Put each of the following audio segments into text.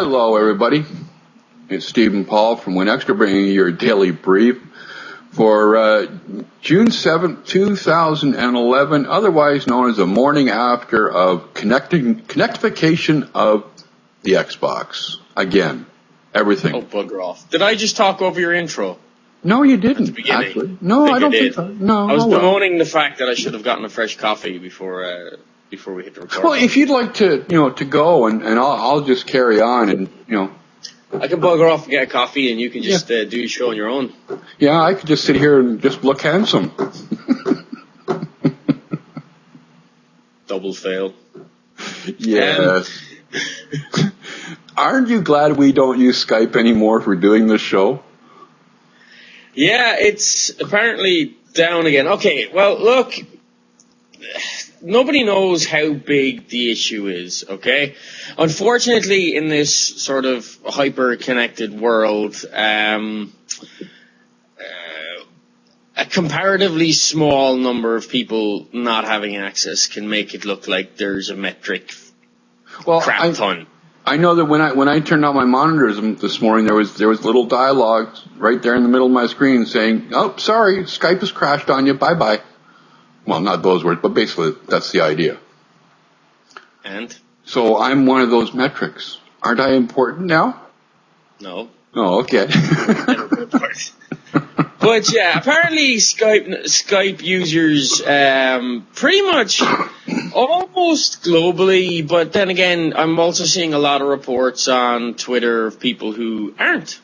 Hello, everybody. It's Stephen Paul from WinExtra bringing you your daily brief for June 7th, 2011, otherwise known as the morning after of connectification of the Xbox. Again, everything. Oh, bugger off. Did I just talk over your intro? No, you didn't, actually. No, I don't think so. No, I was bemoaning the fact that I should have gotten a fresh coffee before we hit the record. Well, if you'd like to, to go, and I'll just carry on, and, I can bugger off and get a coffee, and you can just do your show on your own. Yeah, I could just sit here and just look handsome. Double fail. Yeah. Aren't you glad we don't use Skype anymore for doing this show? Yeah, it's apparently down again. Okay, well, look, nobody knows how big the issue is, okay? Unfortunately, in this sort of hyper-connected world, a comparatively small number of people not having access can make it look like there's a metric crap ton. I know that when I turned on my monitors this morning, there was little dialogue right there in the middle of my screen saying, "Oh, sorry, Skype has crashed on you. Bye bye." Well, not those words, but basically that's the idea. And so I'm one of those metrics. Aren't I important now? No. Oh, okay. But yeah, apparently Skype users pretty much almost globally, but then again, I'm also seeing a lot of reports on Twitter of people who aren't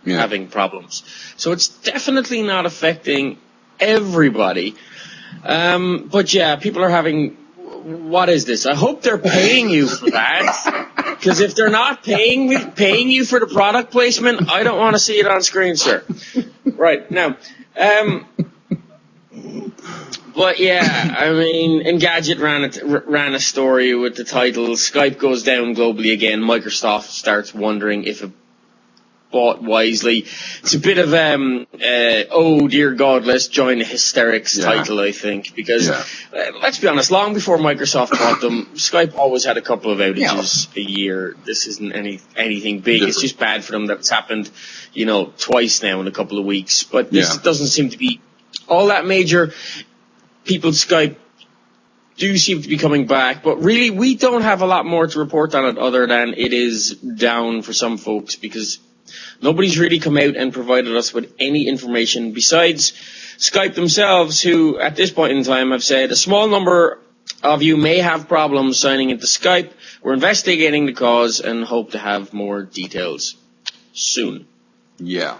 having problems. So it's definitely not affecting everybody. But yeah, people are having, what is this? I hope they're paying you for that. Because if they're not paying you for the product placement, I don't want to see it on screen, sir. Right, now, but yeah, I mean, Engadget ran a story with the title, Skype goes down globally again, Microsoft starts wondering if it bought wisely. It's a bit of, oh dear God, let's join the hysterics title, I think, because let's be honest, long before Microsoft bought them, Skype always had a couple of outages a year. This isn't anything big. It's just bad for them that it's happened, twice now in a couple of weeks. But this doesn't seem to be all that major. People's Skype do seem to be coming back, but really we don't have a lot more to report on it other than it is down for some folks because nobody's really come out and provided us with any information besides Skype themselves, who at this point in time have said a small number of you may have problems signing into Skype. We're investigating the cause and hope to have more details soon. Yeah.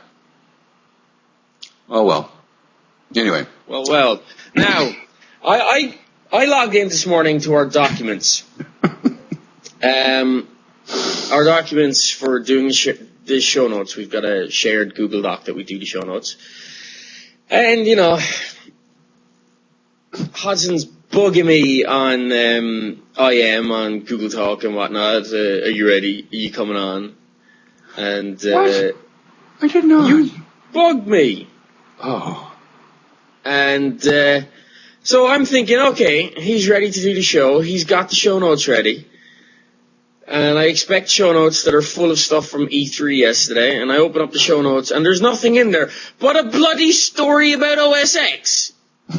Oh, well. Anyway. Well. Now, I logged in this morning to our documents. Our documents for doing the show notes. We've got a shared Google Doc that we do the show notes. And, Hudson's bugging me on IM, on Google Talk and whatnot. Are you ready? Are you coming on? And what? I didn't know. You bugged me. Oh. And so I'm thinking, okay, he's ready to do the show. He's got the show notes ready. And I expect show notes that are full of stuff from E3 yesterday. And I open up the show notes, and there's nothing in there but a bloody story about OS X.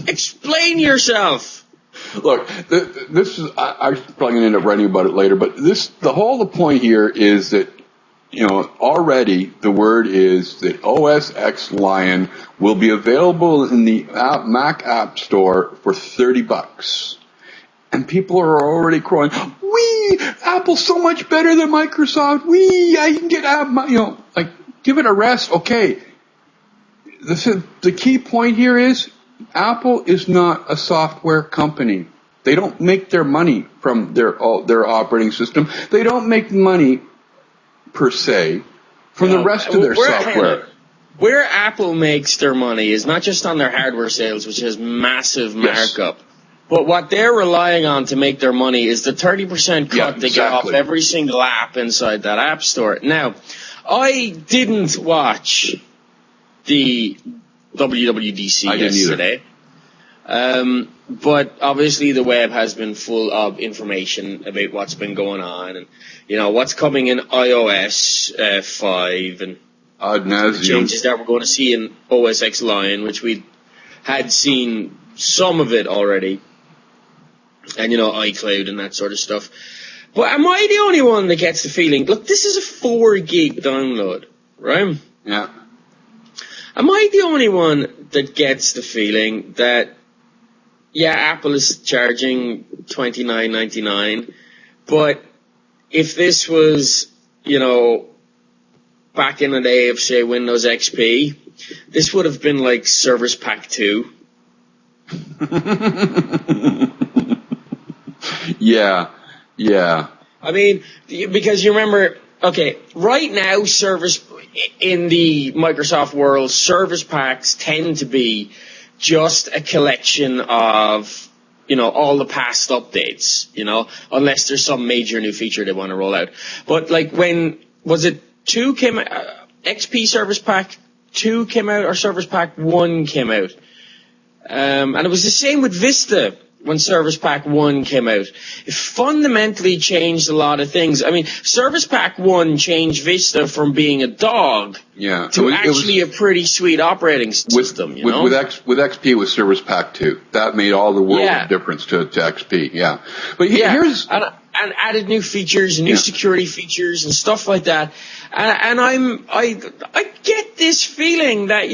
Explain yourself. Look, this is, I'm probably going to end up writing about it later, but the whole point here is that, already the word is that OS X Lion will be available in the Mac App Store for $30. And people are already crowing, "Wee! Apple's so much better than Microsoft. Wee! I can get give it a rest." Okay. The key point here is Apple is not a software company. They don't make their money from their operating system. They don't make money per se from the rest of their software. Where Apple makes their money is not just on their hardware sales, which has massive markup. But what they're relying on to make their money is the 30% cut they get off every single app inside that app store. Now, I didn't watch the WWDC yesterday. But obviously the web has been full of information about what's been going on and, what's coming in iOS 5 and the changes that we're going to see in OS X Lion, which we had seen some of it already. And, iCloud and that sort of stuff. But am I the only one that gets the feeling, look, this is a 4 gig download, right? Yeah. Am I the only one that gets the feeling that, yeah, Apple is charging $29.99, but if this was, back in the day of, say, Windows XP, this would have been like Service Pack 2. Yeah. I mean, because you remember, okay, right now, in the Microsoft world, service packs tend to be just a collection of, all the past updates, unless there's some major new feature they want to roll out. But like when, was it 2 came out, XP Service Pack 2 came out, or Service Pack 1 came out? And it was the same with Vista when Service Pack 1 came out. It fundamentally changed a lot of things. I mean, Service Pack 1 changed Vista from being a dog to actually a pretty sweet operating system, With XP, with Service Pack 2. That made all the world of difference to XP, yeah. But here's... And added new features, new security features and stuff like that. And I get this feeling that,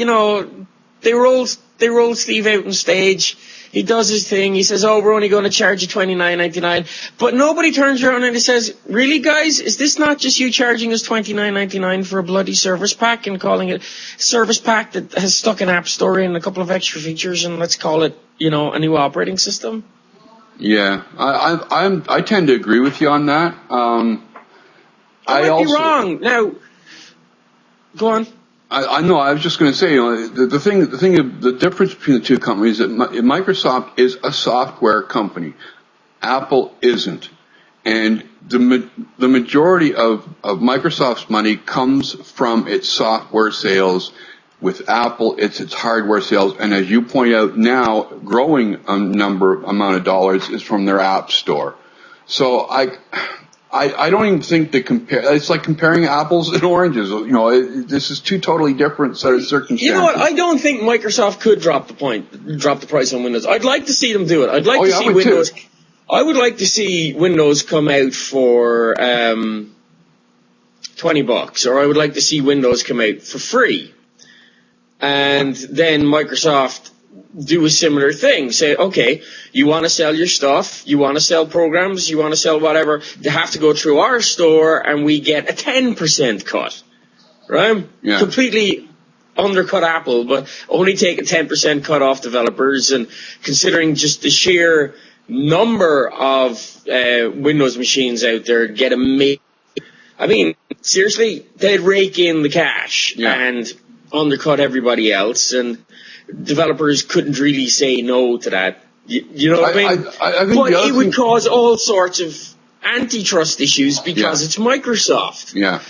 they roll Steve out on stage. He does his thing. He says, we're only going to charge you $29.99. But nobody turns around and he says, really, guys? Is this not just you charging us $29.99 for a bloody service pack and calling it service pack that has stuck an app store and a couple of extra features and let's call it, a new operating system? Yeah, I tend to agree with you on that. I might be wrong. Now, go on. I know. I was just going to say, the difference between the two companies is that Microsoft is a software company. Apple isn't, and the majority of Microsoft's money comes from its software sales. With Apple, it's its hardware sales, and as you point out now, growing amount of dollars is from their app store. So I don't even think they compare. It's like comparing apples and oranges. This is two totally different set of circumstances. You know what? I don't think Microsoft could drop the price on Windows. I'd like to see them do it. I'd like to see Windows. Too. I would like to see Windows come out for $20, or I would like to see Windows come out for free. And then Microsoft do a similar thing. Say, okay, you want to sell your stuff, you want to sell programs, you want to sell whatever, they have to go through our store and we get a 10% cut. Right? Yeah. Completely undercut Apple, but only take a 10% cut off developers. And considering just the sheer number of Windows machines out there, seriously, they'd rake in the cash and undercut everybody else, and developers couldn't really say no to that. You know what I mean? I think but it would cause all sorts of antitrust issues because it's Microsoft. Yeah.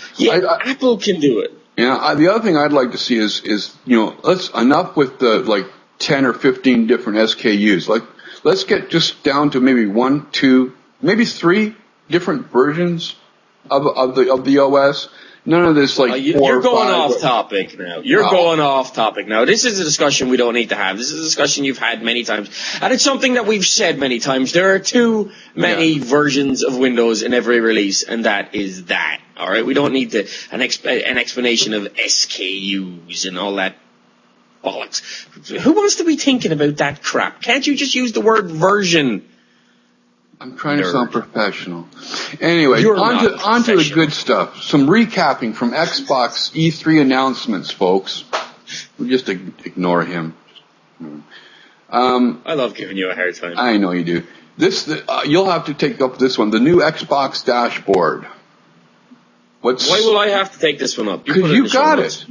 Apple can do it. Yeah. The other thing I'd like to see is let's enough with the 10 or 15 different SKUs. Let's get just down to maybe 1, 2, maybe 3 different versions of the OS. None of this you're going off topic now. Going off topic now. This is a discussion we don't need to have. This is a discussion you've had many times. And it's something that we've said many times. There are too many versions of Windows in every release, and that is that. All right? We don't need an explanation of SKUs and all that bollocks. Who wants to be thinking about that crap? Can't you just use the word version? I'm trying to sound professional. Anyway, on to the good stuff. Some recapping from Xbox E3 announcements, folks. We'll just ignore him. I love giving you a hard time. I know you do. You'll have to take up this one. The new Xbox dashboard. Why will I have to take this one up? Because you got it.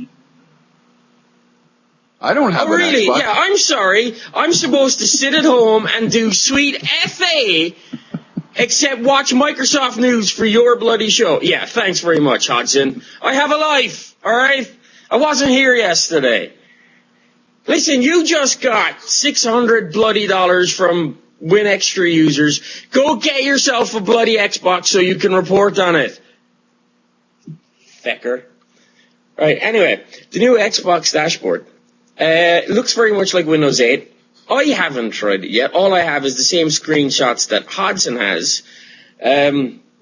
I don't have an really? Xbox. Yeah, I'm sorry. I'm supposed to sit at home and do sweet FA, except watch Microsoft News for your bloody show. Yeah, thanks very much, Hodgson. I have a life, all right? I wasn't here yesterday. Listen, you just got $600 bloody from WinExtra users. Go get yourself a bloody Xbox so you can report on it. Fecker. Right, anyway, the new Xbox dashboard. Looks very much like Windows 8. I haven't tried it yet. All I have is the same screenshots that Hodson has.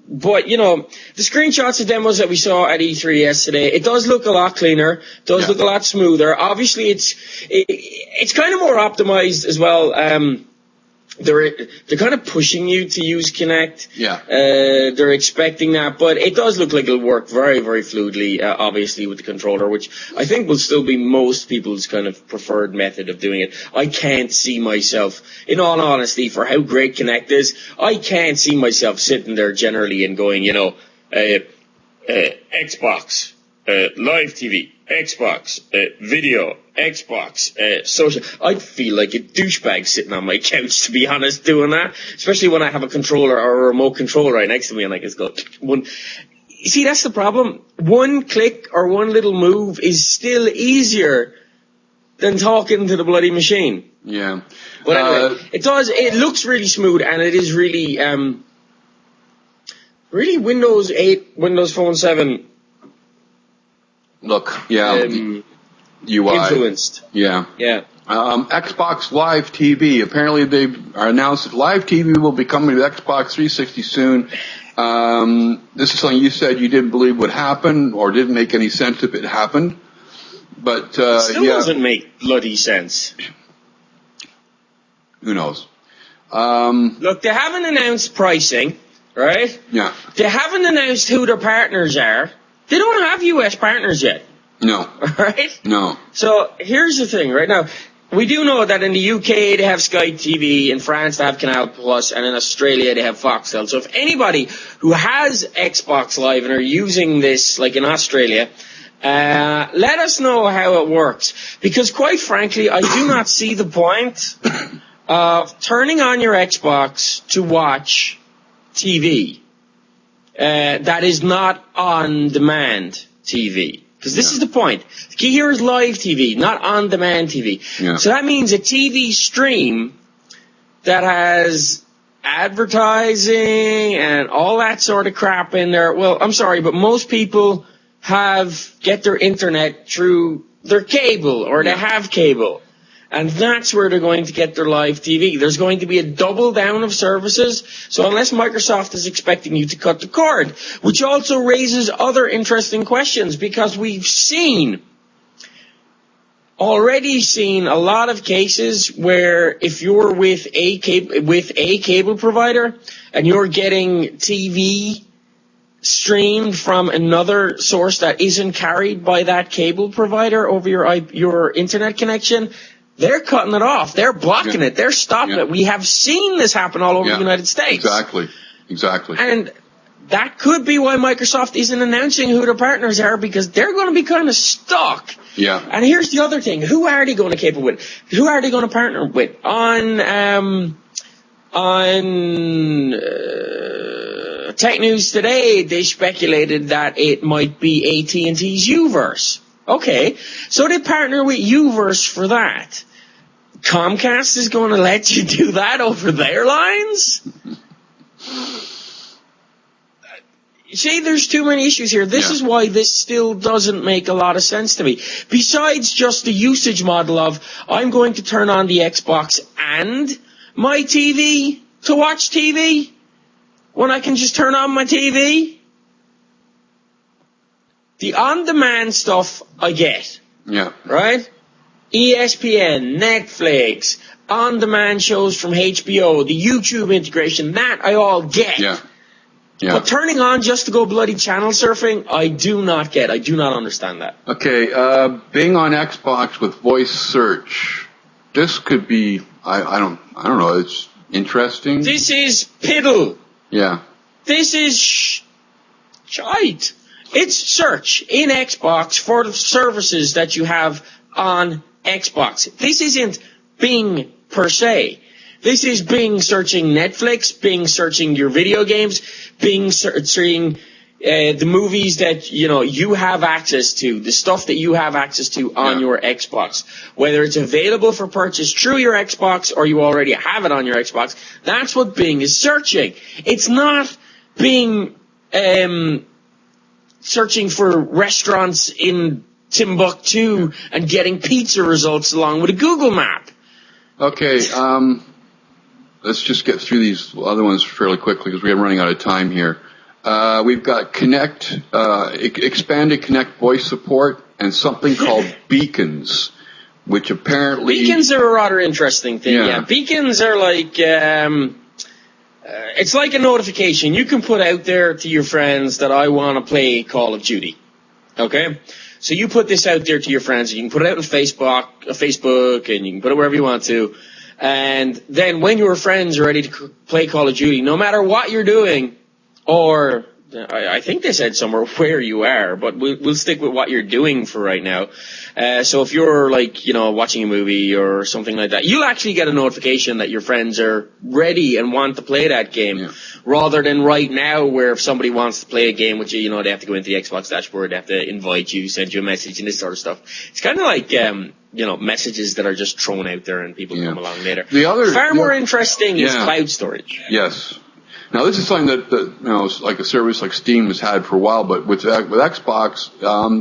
But, you know, the screenshots of demos that we saw at E3 yesterday, it does look a lot cleaner, does look a lot smoother. Obviously, it's kind of more optimized as well. They're kind of pushing you to use Kinect. Yeah. They're expecting that, but it does look like it'll work very, very fluidly, obviously, with the controller, which I think will still be most people's kind of preferred method of doing it. I can't see myself, in all honesty, for how great Kinect is, I can't see myself sitting there generally and going, you know, Xbox, live TV, Xbox, video, Xbox, social. I'd feel like a douchebag sitting on my couch, to be honest, doing that. Especially when I have a controller or a remote control right next to me and I just go, one. You see, that's the problem. One click or one little move is still easier than talking to the bloody machine. Yeah. But anyway, it looks really smooth and it is really, really Windows 8, Windows Phone 7. Look, yeah. UI. Influenced. Yeah. Yeah. Xbox Live TV. Apparently they've announced that Live TV will be coming to Xbox 360 soon. This is something you said you didn't believe would happen or didn't make any sense if it happened. But, it still doesn't make bloody sense. Who knows? Look, they haven't announced pricing, right? Yeah. They haven't announced who their partners are. They don't have US partners yet. No. Right? No. So here's the thing, right now. We do know that in the UK they have Skype TV, in France they have Canal Plus, and in Australia they have Foxtel. So if anybody who has Xbox Live and are using this, like in Australia, let us know how it works. Because quite frankly, I do not see the point of turning on your Xbox to watch TV that is not on-demand TV. Because this is the point. The key here is live TV, not on-demand TV. Yeah. So that means a TV stream that has advertising and all that sort of crap in there. Well, I'm sorry, but most people get their internet through their cable, or they have cable. And that's where they're going to get their live TV. There's going to be a double down of services. So unless Microsoft is expecting you to cut the cord, which also raises other interesting questions, because we've already seen a lot of cases where if you're with a cable provider and you're getting TV streamed from another source that isn't carried by that cable provider over your internet connection, they're cutting it off. They're blocking it. They're stopping it. We have seen this happen all over the United States. Exactly. And that could be why Microsoft isn't announcing who their partners are, because they're going to be kind of stuck. Yeah. And here's the other thing. Who are they going to cable with? Who are they going to partner with? On Tech News Today, they speculated that it might be AT&T's Uverse. Okay, so they partner with Uverse for that. Comcast is going to let you do that over their lines? See, there's too many issues here. This is why this still doesn't make a lot of sense to me. Besides just the usage model of, I'm going to turn on the Xbox and my TV to watch TV when I can just turn on my TV. The on-demand stuff I get. Yeah. Right? ESPN, Netflix, on-demand shows from HBO, the YouTube integration, that I all get. Yeah. But turning on just to go bloody channel surfing, I do not get. I do not understand that. Okay, being on Xbox with voice search. This could be, I don't know, it's interesting. This is piddle. Yeah. This is shite. It's search in Xbox for the services that you have on Xbox. This isn't Bing per se. This is Bing searching Netflix, Bing searching your video games, Bing searching the movies that you have access to, the stuff that you have access to on your Xbox, whether it's available for purchase through your Xbox or you already have it on your Xbox, that's what Bing is searching. It's not Bing searching for restaurants in Timbuktu and getting pizza results along with a Google map. Okay, let's just get through these other ones fairly quickly because we're running out of time here. We've got Kinect, expanded Kinect voice support, and something called beacons, which apparently... Beacons are a rather interesting thing, yeah. Beacons are like... it's like a notification. You can put out there to your friends that I want to play Call of Duty. Okay? So you put this out there to your friends. You can put it out on Facebook, and you can put it wherever you want to. And then when your friends are ready to play Call of Duty, no matter what you're doing... Or, I think they said somewhere where you are, but we'll stick with what you're doing for right now. So if you're watching a movie or something like that, you'll actually get a notification that your friends are ready and want to play that game, rather than right now where if somebody wants to play a game with you, they have to go into the Xbox dashboard, they have to invite you, send you a message and this sort of stuff. It's kind of like, messages that are just thrown out there and people come along later. Far more interesting is cloud storage. Yes. Now, this is something that like a service like Steam has had for a while, but with Xbox,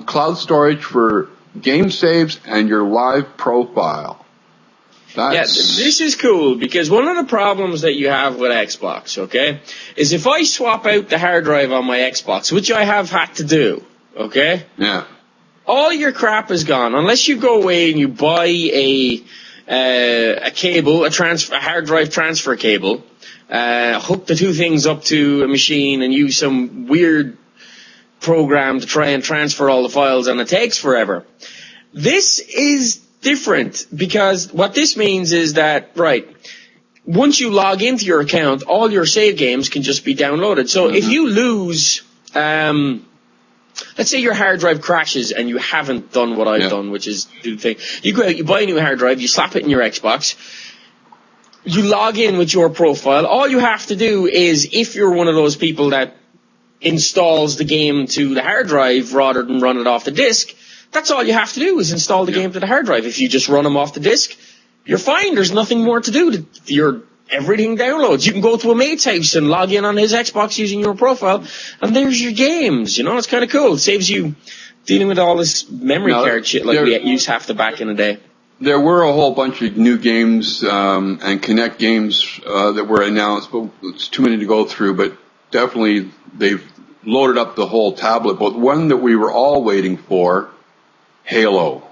cloud storage for game saves and your live profile. This is cool because one of the problems that you have with Xbox, okay, is if I swap out the hard drive on my Xbox, which I have had to do, okay? Yeah. All your crap is gone unless you go away and you buy a cable, a hard drive transfer cable. Hook the two things up to a machine and use some weird program to try and transfer all the files, and it takes forever. This is different because what this means is that, once you log into your account, all your save games can just be downloaded. So if you lose, let's say your hard drive crashes and you haven't done what I've done, which is do the thing. You go out, you buy a new hard drive, you slap it in your Xbox. You log in with your profile. All you have to do is, if you're one of those people that installs the game to the hard drive rather than run it off the disk, that's all you have to do is install the game to the hard drive. If you just run them off the disk, you're fine. There's nothing more to do. Everything downloads. You can go to a mate's house and log in on his Xbox using your profile, and there's your games. It's kind of cool. It saves you dealing with all this memory card shit like we used to have to back in the day. There were a whole bunch of new games and Kinect games that were announced, but it's too many to go through. But definitely they've loaded up the whole tablet. But one that we were all waiting for, Halo.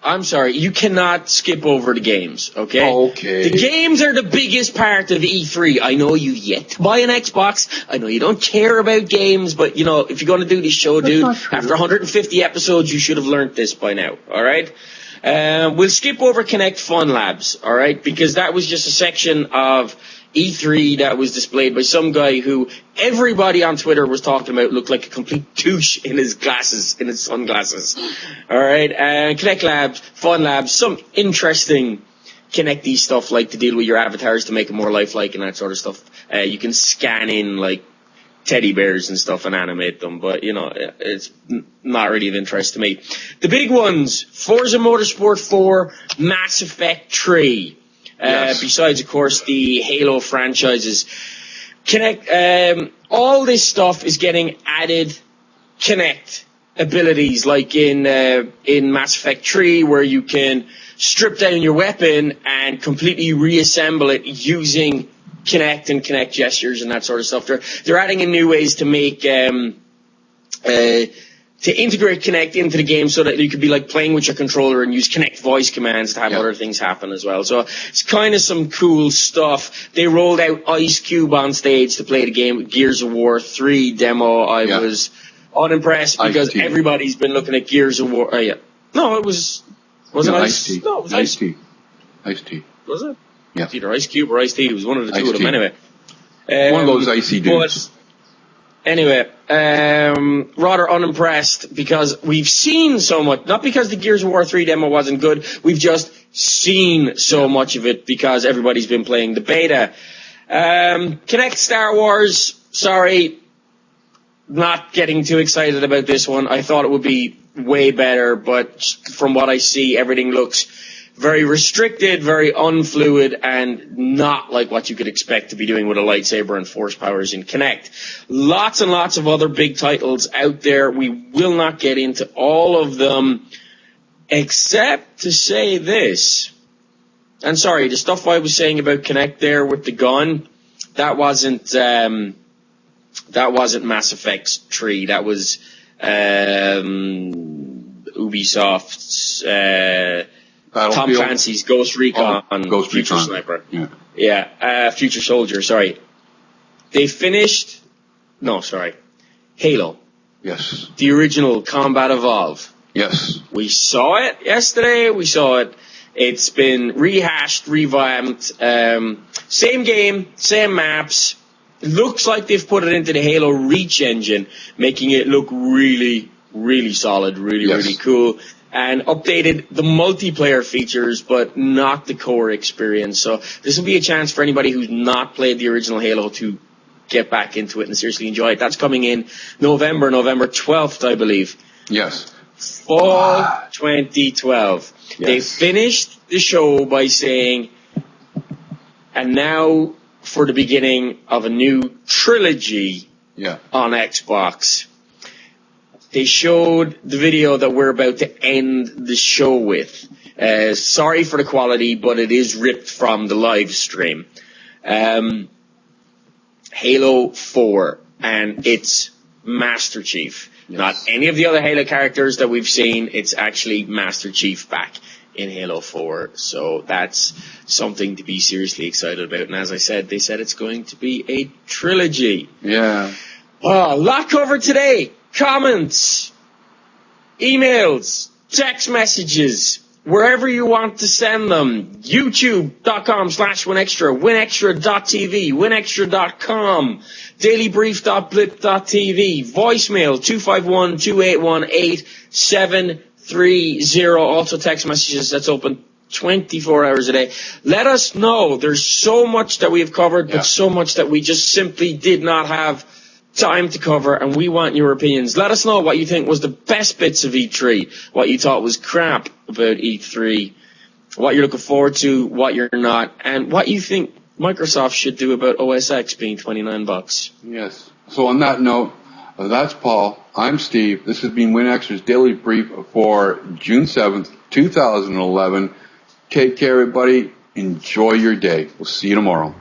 I'm sorry, you cannot skip over the games, okay? Okay. The games are the biggest part of E3. I know you yet to buy an Xbox. I know you don't care about games, but, if you're going to do this show, dude, after 150 episodes, you should have learned this by now, all right? We'll skip over Kinect Fun Labs, all right, because that was just a section of E3 that was displayed by some guy who everybody on Twitter was talking about looked like a complete douche in his sunglasses. All right, Kinect Labs, Fun Labs, some interesting Kinect-y stuff like to deal with your avatars to make them more lifelike and that sort of stuff. You can scan in like teddy bears and stuff and animate them, but it's not really of interest to me. The big ones: Forza Motorsport 4, Mass Effect 3. Besides, of course, the Halo franchises. Kinect, all this stuff is getting added Kinect abilities, like in Mass Effect 3, where you can strip down your weapon and completely reassemble it using Kinect and Kinect gestures and that sort of stuff. They're adding in new ways to make to integrate Kinect into the game so that you could be like playing with your controller and use Kinect voice commands to have other things happen as well. So it's kind of some cool stuff. They rolled out Ice Cube on stage to play the game. Gears of War 3 demo. I was unimpressed because everybody's been looking at Gears of War. No, it was Ice-T. No, it was Ice-T. Was it? Yeah. It's either Ice Cube or Ice-T. It was one of the two of them anyway. One of those icy dudes. Anyway, rather unimpressed because we've seen so much, not because the Gears of War 3 demo wasn't good, we've just seen so much of it because everybody's been playing the beta. Kinect Star Wars, sorry, not getting too excited about this one. I thought it would be way better, but from what I see, everything looks very restricted, very unfluid, and not like what you could expect to be doing with a lightsaber and force powers in Kinect. Lots and lots of other big titles out there. We will not get into all of them, except to say this. And sorry, the stuff I was saying about Kinect there with the gun, that wasn't Mass Effect 3. That was Ubisoft's Tom Clancy's Ghost Recon, Future Sniper. Yeah, Future Soldier, sorry. Halo. Yes. The original Combat Evolve. Yes. We saw it yesterday, we saw it. It's been rehashed, revamped, same game, same maps. Looks like they've put it into the Halo Reach engine, making it look really, really solid, really cool. And updated the multiplayer features, but not the core experience. So this will be a chance for anybody who's not played the original Halo to get back into it and seriously enjoy it. That's coming in November 12th, I believe. Yes. Fall 2012. Yes. They finished the show by saying, and now for the beginning of a new trilogy on Xbox. They showed the video that we're about to end the show with. Sorry for the quality, but it is ripped from the live stream. Halo 4 and its Master Chief. Yes. Not any of the other Halo characters that we've seen. It's actually Master Chief back in Halo 4. So that's something to be seriously excited about. And as I said, they said it's going to be a trilogy. Yeah. A lot covered today. Comments, emails, text messages, wherever you want to send them. YouTube.com/WinExtra, WinExtra.tv, WinExtra.com, DailyBrief.blip.tv, voicemail 251-281-8730. Also text messages that's open 24 hours a day. Let us know. There's so much that we have covered, but so much that we just simply did not have time to cover, and we want your opinions. Let us know what you think was the best bits of E3, what you thought was crap about E3, what you're looking forward to, what you're not, and what you think Microsoft should do about OS X being $29. Yes. So on that note, that's Paul. I'm Steve. This has been WinExtra's Daily Brief for June 7th, 2011. Take care, everybody. Enjoy your day. We'll see you tomorrow.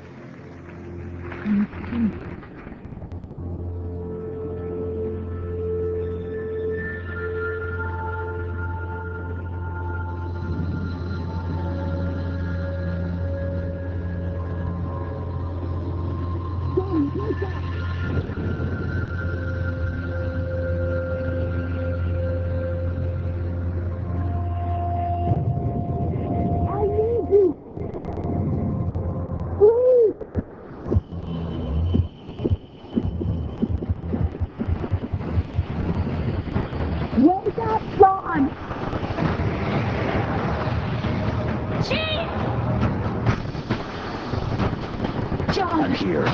Wake up, John! Chief! John here.